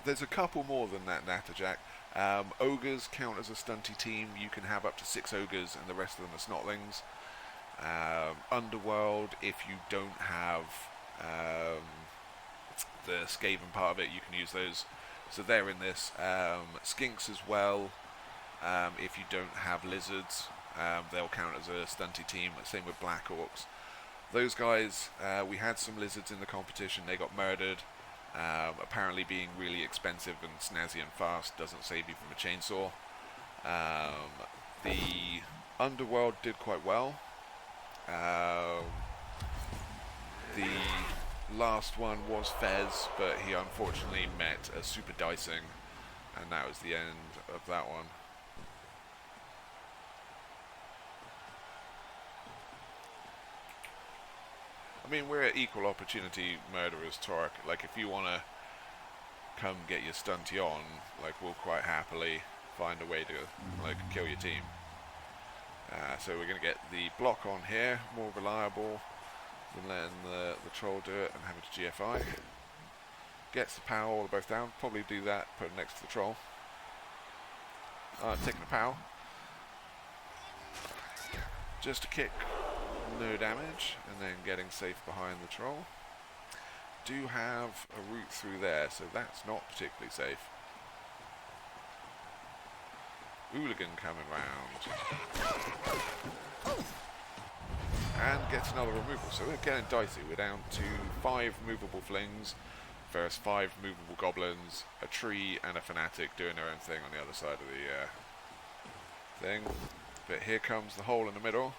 There's a couple more than that, Natterjack. Ogres count as a stunty team. You can have up to 6 ogres and the rest of them are snotlings. Underworld, if you don't have the Skaven part of it, you can use those. So they're in this. Skinks as well. If you don't have lizards, they'll count as a stunty team. Same with Black Orcs. Those guys, we had some lizards in the competition. They got murdered. Apparently being really expensive and snazzy and fast doesn't save you from a chainsaw. The Underworld did quite well. The last one was Fez, but he unfortunately met a super dicing, and that was the end of that one. I mean, we're equal opportunity murderers, Torque. Like, if you want to come get your stunty on, like, we'll quite happily find a way to, like, kill your team. So we're going to get the block on here, more reliable than letting the troll do it and having to GFI. Gets the POW all both down, probably do that, put it next to the troll. Taking a POW. Just a kick. No damage, and then getting safe behind the troll. Do have a route through there, so that's not particularly safe. Hooligan coming round. And gets another removal, so we're getting dicey. We're down to 5 movable flings versus 5 movable goblins, a tree and a fanatic doing their own thing on the other side of the thing. But here comes the hole in the middle.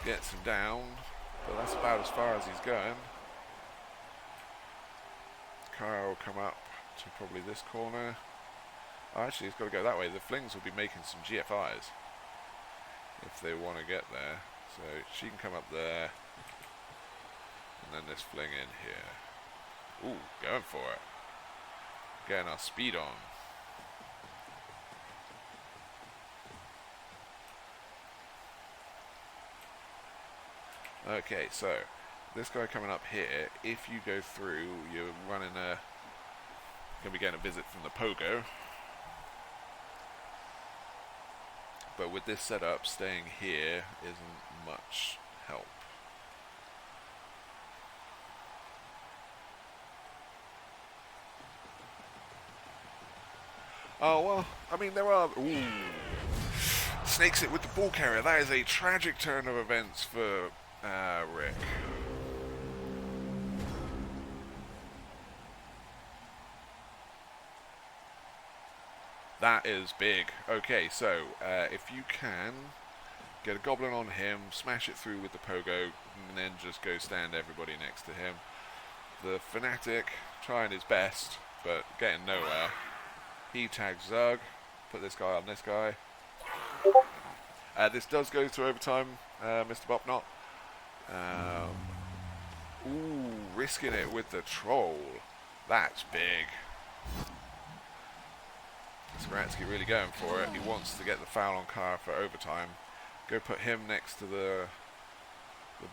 Gets him down, but that's about as far as he's going. Karla will come up to probably this corner. Oh, actually, he's got to go that way. The flings will be making some GFIs if they want to get there. So she can come up there, and then this fling in here. Ooh, going for it. Getting our speed on. Okay, so this guy coming up here, if you go through, you're running a... going to be getting a visit from the pogo. But with this setup, staying here isn't much help. Oh, well, I mean, there are... Ooh. Snakes it with the ball carrier. That is a tragic turn of events for Rick. That is big. Okay, so if you can get a goblin on him, smash it through with the pogo, and then just go stand everybody next to him. The fanatic trying his best, but getting nowhere. He tags Zug, put this guy on this guy. This does go to overtime, Mr. Bopnot. Ooh, risking it with the troll. That's big. Sparatsky really going for it. He wants to get the foul on Karla for overtime. Go put him next to the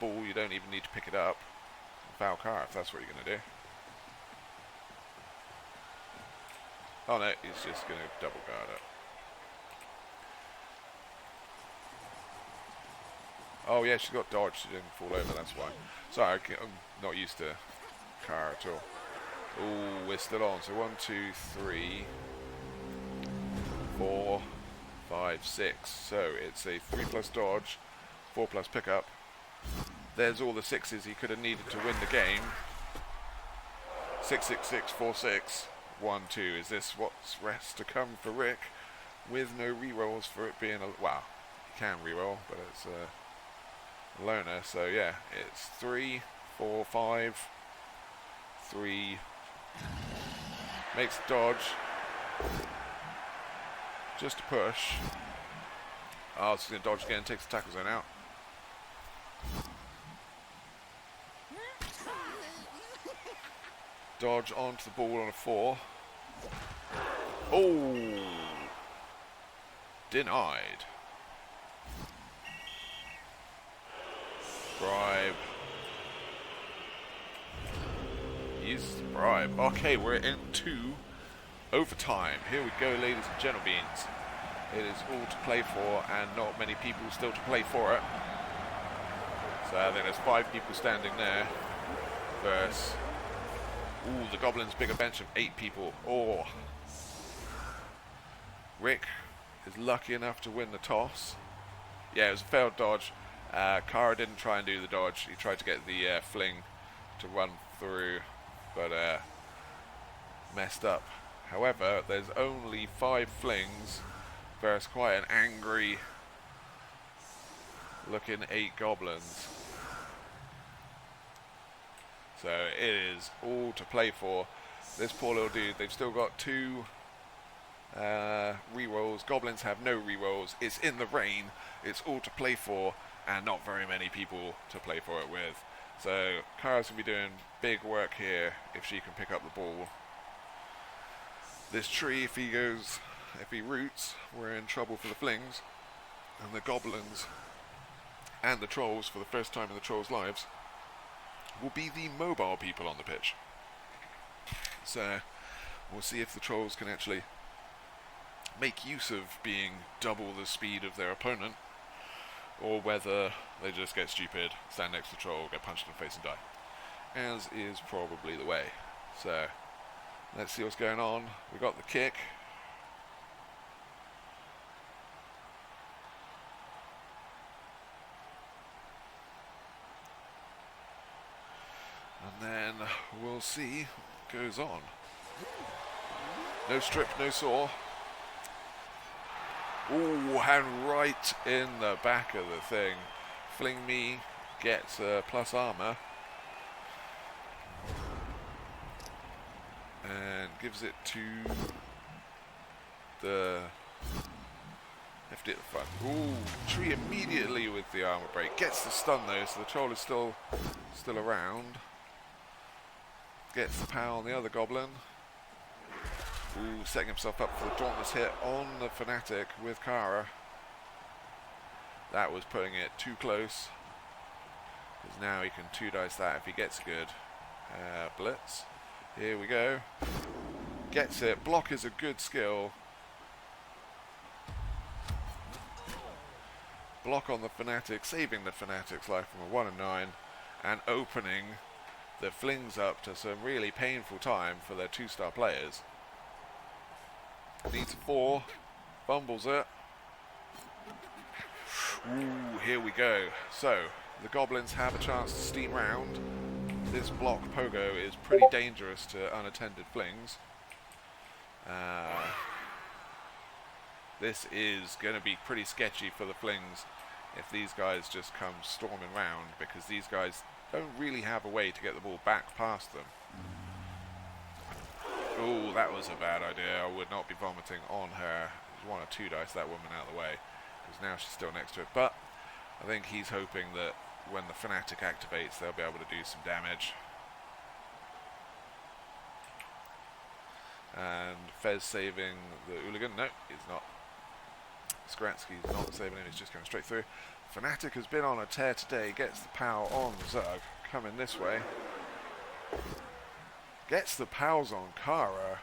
ball. You don't even need to pick it up. Foul Karla if that's what you're going to do. Oh no, he's just going to double guard it. Oh yeah, she's got dodge. She didn't fall over, that's why. Sorry, I'm not used to Karla at all. Ooh, we're still on. So 1, 2, 3... 4, 5, 6. So it's a 3+ dodge, 4+ pickup. There's all the 6s he could have needed to win the game. 6, 6, 6, 4, 6, 1, 2. Is this what's rest to come for Rick? With no rerolls for it being a... Well, he can reroll, but it's a loner. So yeah, it's 3, 4, 5, 3. Makes dodge. Just to push. Oh, it's going to dodge again, takes the tackle zone out. Dodge onto the ball on a 4. Oh! Denied. Bribe. Uses the bribe. Okay, we're into overtime. Here we go, ladies and gentlemen. It is all to play for, and not many people still to play for it. So I think there's 5 people standing there. Versus, ooh, the Goblins' bigger bench of 8 people. Oh, Rick is lucky enough to win the toss. Yeah, it was a failed dodge. Karla didn't try and do the dodge. He tried to get the fling to run through, but messed up. However, there's only 5 flings versus quite an angry looking 8 goblins. So it is all to play for. This poor little dude, they've still got 2 rerolls. Goblins have no rerolls. It's in the rain. It's all to play for, and not very many people to play for it with. So Karla's going to be doing big work here if she can pick up the ball. This tree, if he roots, we're in trouble for the flings. And the goblins and the trolls, for the first time in the trolls' lives, will be the mobile people on the pitch. So we'll see if the trolls can actually make use of being double the speed of their opponent, or whether they just get stupid, stand next to the troll, get punched in the face and die. As is probably the way. So let's see what's going on. We got the kick. And then we'll see what goes on. No strip, no saw. Ooh, and right in the back of the thing. Fling me gets plus armor. And gives it to the FD at the front. Ooh, tree immediately with the armor break. Gets the stun though, so the troll is still around. Gets the power on the other goblin. Ooh, setting himself up for the dauntless hit on the fanatic with Kara. That was putting it too close. Because now he can 2-dice that if he gets good. Blitz. Here we go. Gets it. Block is a good skill. Block on the fanatic, saving the fanatic's life from a 1 and 9, and opening the flings up to some really painful time for their 2-star players. Needs 4, fumbles it. Ooh, here we go. So, the goblins have a chance to steam round. This block pogo is pretty dangerous to unattended flings. This is going to be pretty sketchy for the flings if these guys just come storming round, because these guys don't really have a way to get the ball back past them. Oh, that was a bad idea. I would not be vomiting on her. Just want to 2-dice that woman out of the way, because now she's still next to it. But I think he's hoping that when the fanatic activates, they'll be able to do some damage. And Fez saving the hooligan. No, he's not. Skratsky's not saving him, he's just going straight through. Fanatic has been on a tear today, gets the power on Zug, coming this way. Gets the powers on Kara,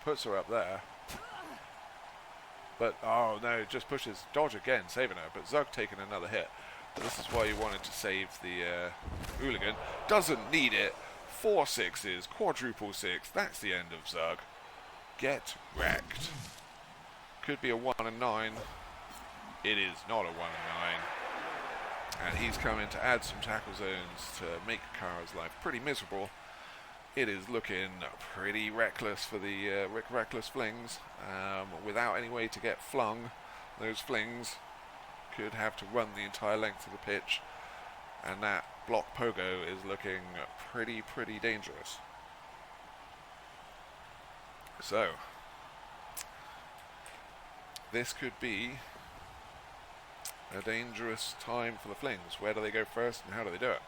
puts her up there. But, oh no, just pushes dodge again, saving her, but Zug taking another hit. This is why you wanted to save the hooligan. Doesn't need it. 4 6s, quadruple 6, that's the end of Zug. Get wrecked. Could be a 1 and 9. It is not a 1 and 9. And he's coming to add some tackle zones to make Kara's life pretty miserable. It is looking pretty reckless for the reckless flings. Without any way to get flung, those flings could have to run the entire length of the pitch. And that block pogo is looking pretty dangerous. So, this could be a dangerous time for the flings. Where do they go first and how do they do it?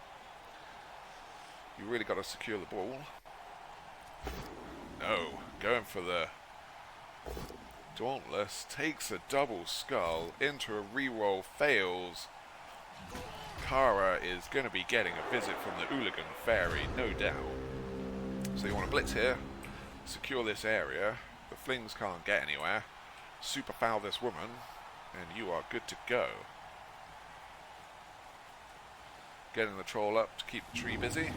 You really got to secure the ball. No, going for the Dauntless, takes a double skull into a reroll, fails. Kara is going to be getting a visit from the hooligan fairy, no doubt. So you want to blitz here, secure this area. The flings can't get anywhere. Super foul this woman, and you are good to go. Getting the troll up to keep the tree busy.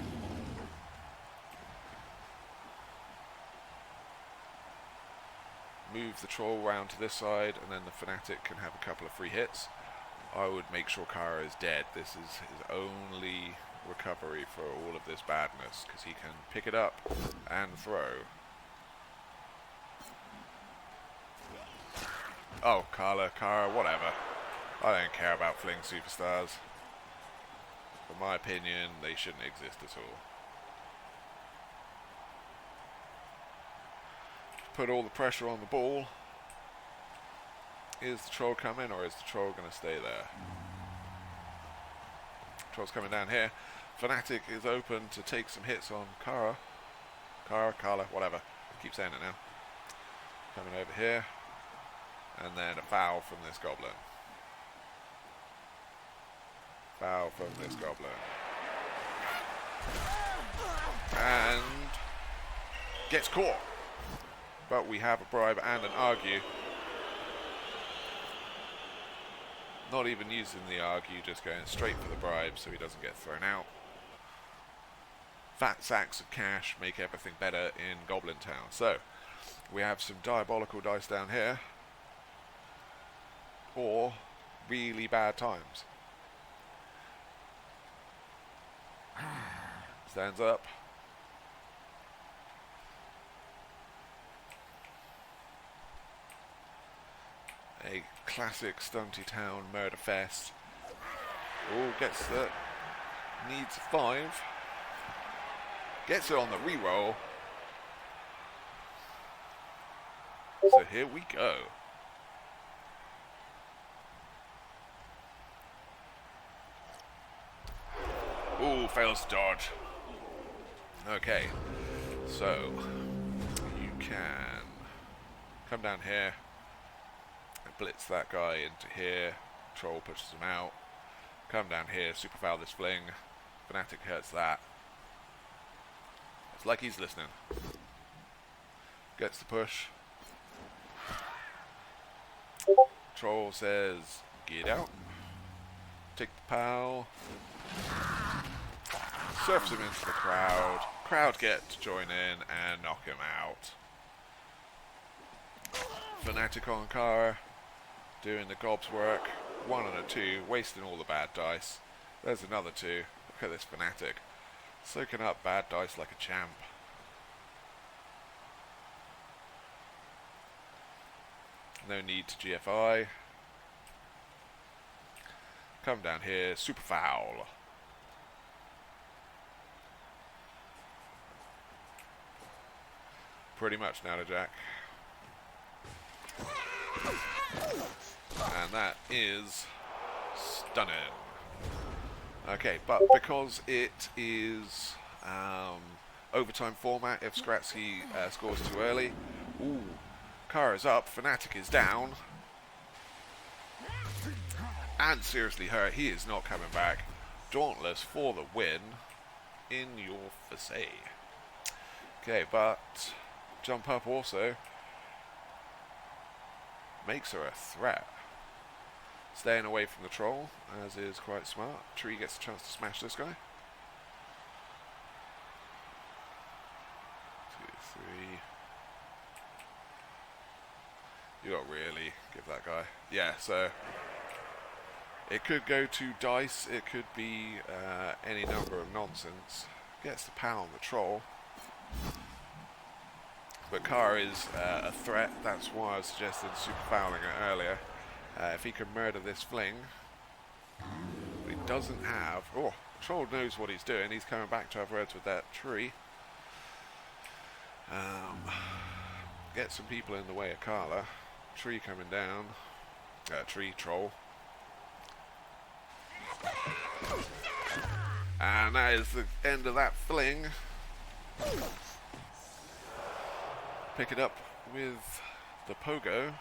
Move the troll round to this side, and then the fanatic can have a couple of free hits. I would make sure Kara is dead. This is his only recovery for all of this badness, because he can pick it up and throw. Oh, Kara, whatever. I don't care about Fling superstars. In my opinion, they shouldn't exist at all. Put all the pressure on the ball. Is the troll coming, or is the troll going to stay there? Troll's coming down here. Fanatic is open to take some hits on Karla, whatever. I keep saying it now. Coming over here. And then a foul from this goblin. Foul from this goblin. And gets caught. But we have a bribe and an argue. Not even using the argue, just going straight for the bribe so he doesn't get thrown out. Fat sacks of cash make everything better in Goblin Town. So, we have some diabolical dice down here. Or really bad times. Stands up. A classic Stunty Town murder fest. Oh, gets the... needs 5. Gets it on the reroll. So here we go. Ooh, fails to dodge. Okay, so you can come down here, blitz that guy into here, troll pushes him out, come down here, super foul this fling, fanatic hurts that. It's like he's listening. Gets the push. Troll says, get out. Take the pal. Surfs him into the crowd. Crowd get to join in and knock him out. Fanatic on Karla, doing the gob's work. 1 and a 2, wasting all the bad dice. There's another 2. Look at this Fanatic. Soaking up bad dice like a champ. No need to GFI. Come down here, super foul. Pretty much now to Jack. And that is stunning. Okay, but because it is overtime format, if Scratsy scores too early, ooh, Kara's up, Fanatic is down. And seriously hurt, he is not coming back. Dauntless for the win in your face. Okay, but jump up also makes her a threat. Staying away from the troll, as is quite smart. Tree gets a chance to smash this guy. 2, 3. You got really give that guy. Yeah, so it could go to dice, it could be any number of nonsense. Gets the power on the troll. But Karla is a threat, that's why I suggested super fouling it earlier. If he can murder this fling, but he doesn't have... Oh, troll knows what he's doing, he's coming back to have words with that tree. Get some people in the way of Karla. Tree coming down. Tree, troll. And that is the end of that fling. Pick it up with the pogo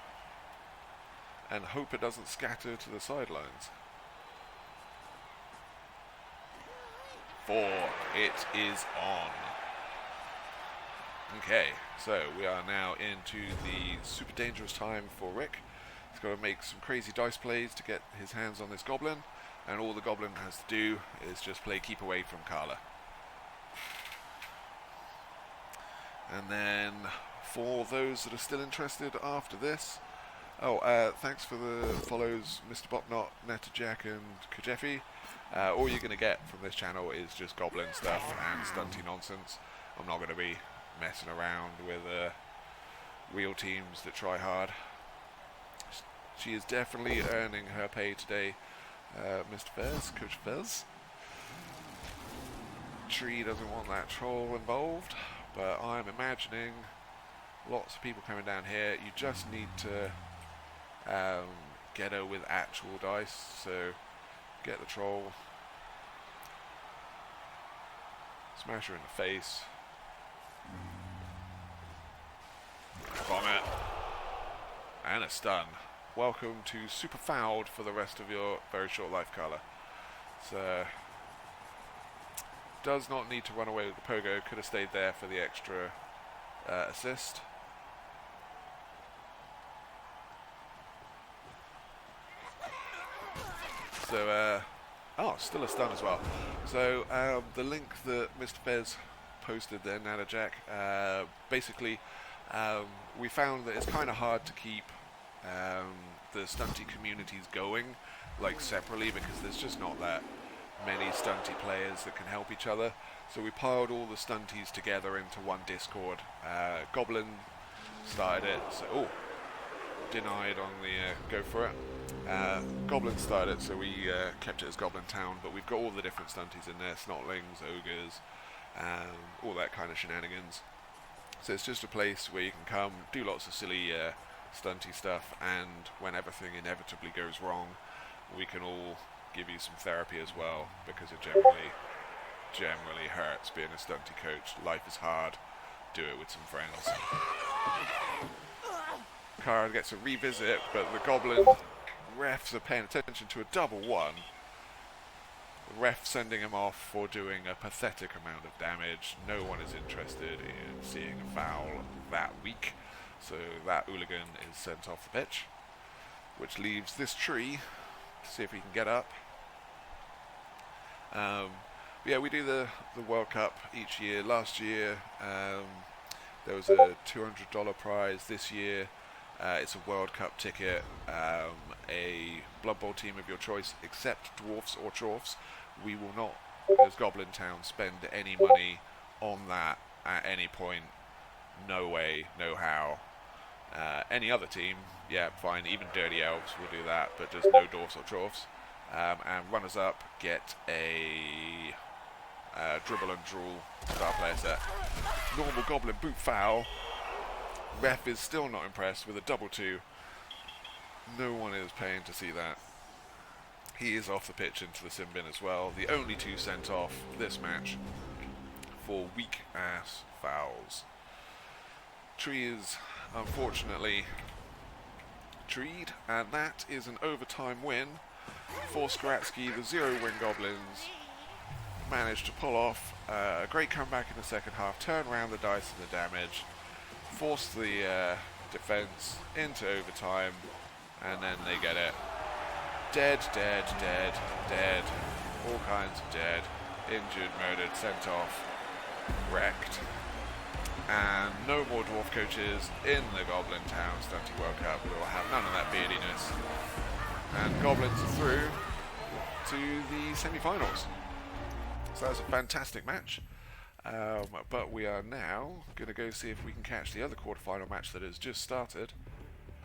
and hope it doesn't scatter to the sidelines. 4, it is on. Okay, so we are now into the super dangerous time for Rick. He's got to make some crazy dice plays to get his hands on this goblin, and all the goblin has to do is just play keep away from Karla. And then for those that are still interested after this, thanks for the follows, Mr. Bopnot, Netajack and Kajefi. All you're going to get from this channel is just goblin stuff and stunty nonsense. I'm not going to be messing around with real teams that try hard. She is definitely earning her pay today, Mr. Fez, Coach Fez. Tree doesn't want that troll involved, but I'm imagining lots of people coming down here. You just need to get her with actual dice, so get the troll, smash her in the face, vomit, and a stun. Welcome to super fouled for the rest of your very short life, Karla. So does not need to run away with the pogo, could have stayed there for the extra assist. So, still a stun as well. So, the link that Mr. Fez posted there, Nana Jack, basically, we found that it's kind of hard to keep the stunty communities going, like, separately, because there's just not that many stunty players that can help each other. So we piled all the stunties together into one Discord. Goblin started it, so, denied on the go for it. Goblin started it, so we kept it as Goblin Town, but we've got all the different stunties in there, snotlings, ogres, all that kind of shenanigans. So it's just a place where you can come, do lots of silly stunty stuff, and when everything inevitably goes wrong, we can all give you some therapy as well, because it generally hurts being a stunty coach. Life is hard, do it with some friends. Karla gets a revisit, but the Goblin refs are paying attention to a double one. The ref sending him off for doing a pathetic amount of damage. No one is interested in seeing a foul that week, so that hooligan is sent off the pitch, which leaves this tree to see if he can get up. Yeah, we do the World Cup each year. Last year there was a $200 prize. This year it's a World Cup ticket, a Blood Bowl team of your choice, except dwarfs or chorfs. We will not, as Goblin Town, spend any money on that at any point. No way, no how. Any other team, yeah, fine. Even Dirty Elves will do that, but just no dwarfs or chorfs. And runners-up get a dribble and drool star player set. Normal Goblin boot foul. Ref is still not impressed with a double two. No one is paying to see that. He is off the pitch into the sin bin as well. The only two sent off this match for weak ass fouls. Tree is unfortunately treed, and that is an overtime win for Skaratsky. The 0-win Goblins managed to pull off a great comeback in the second half, turn around the dice and the damage, force the defense into overtime, and then they get it. Dead, dead, dead, dead, all kinds of dead, injured, murdered, sent off, wrecked. And no more dwarf coaches in the Goblin Town Stunty World Cup. We will have none of that beardiness. And Goblins are through to the semi-finals. So that was a fantastic match. But we are now going to go see if we can catch the other quarter-final match that has just started.